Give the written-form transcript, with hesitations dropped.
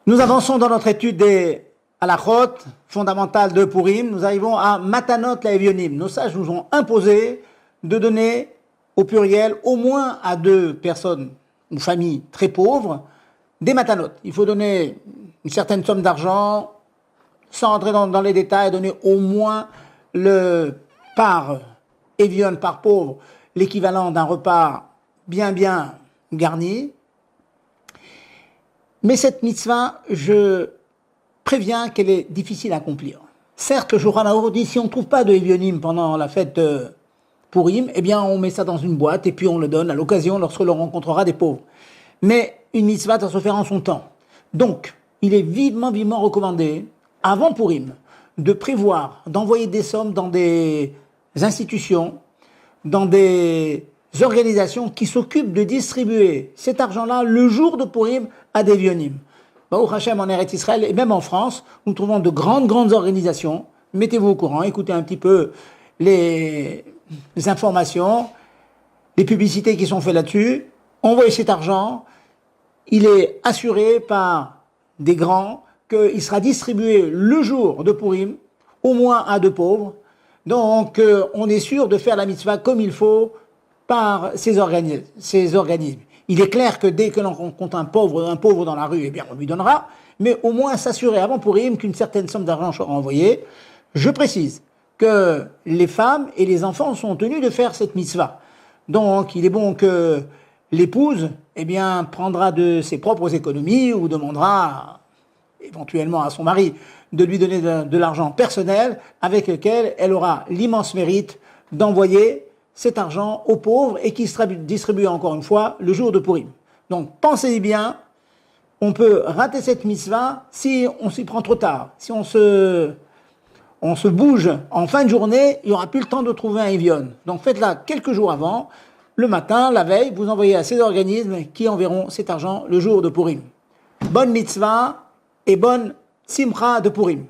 Nous avançons dans notre étude des halachot fondamentales de Purim. Nous arrivons à Matanot laevionim. Nos sages nous ont imposé de donner au pluriel au moins à 2 personnes ou familles très pauvres des matanot. Il faut donner une certaine somme d'argent, sans rentrer dans les détails, donner au moins le par évion, par pauvre, l'équivalent d'un repas bien garni. Mais cette mitzvah, je préviens qu'elle est difficile à accomplir. Certes, le Shulchan Aruch dit, si on ne trouve pas de évionim pendant la fête Purim, eh bien on met ça dans une boîte et puis on le donne à l'occasion lorsque l'on rencontrera des pauvres. Mais une mitzvah doit se faire en son temps. Donc, il est vivement recommandé, avant Purim, de prévoir, d'envoyer des sommes dans des institutions, dans des organisations qui s'occupent de distribuer cet argent-là le jour de Purim à des évionim. Baruch Hashem en Eretz Israël et même en France, nous trouvons de grandes organisations. Mettez-vous au courant, écoutez un petit peu les informations, les publicités qui sont faites là-dessus. Envoyez cet argent, il est assuré par des grands qu'il sera distribué le jour de Purim, au moins à 2 pauvres. Donc on est sûr de faire la mitzvah comme il faut par ces organismes. Il est clair que dès que l'on rencontre un pauvre dans la rue, eh bien on lui donnera, mais au moins s'assurer avant Purim qu'une certaine somme d'argent sera envoyée. Je précise que les femmes et les enfants sont tenus de faire cette mitzvah. Donc il est bon que l'épouse, eh bien, prendra de ses propres économies ou demandera éventuellement à son mari de lui donner de l'argent personnel avec lequel elle aura l'immense mérite d'envoyer cet argent aux pauvres et qui sera distribué encore une fois le jour de Purim. Donc pensez-y bien, on peut rater cette mitzvah si on s'y prend trop tard. Si on se bouge en fin de journée, il n'y aura plus le temps de trouver un évion. Donc faites-la quelques jours avant, le matin, la veille, vous envoyez à ces organismes qui enverront cet argent le jour de Purim. Bonne mitzvah et bonne simcha de Purim.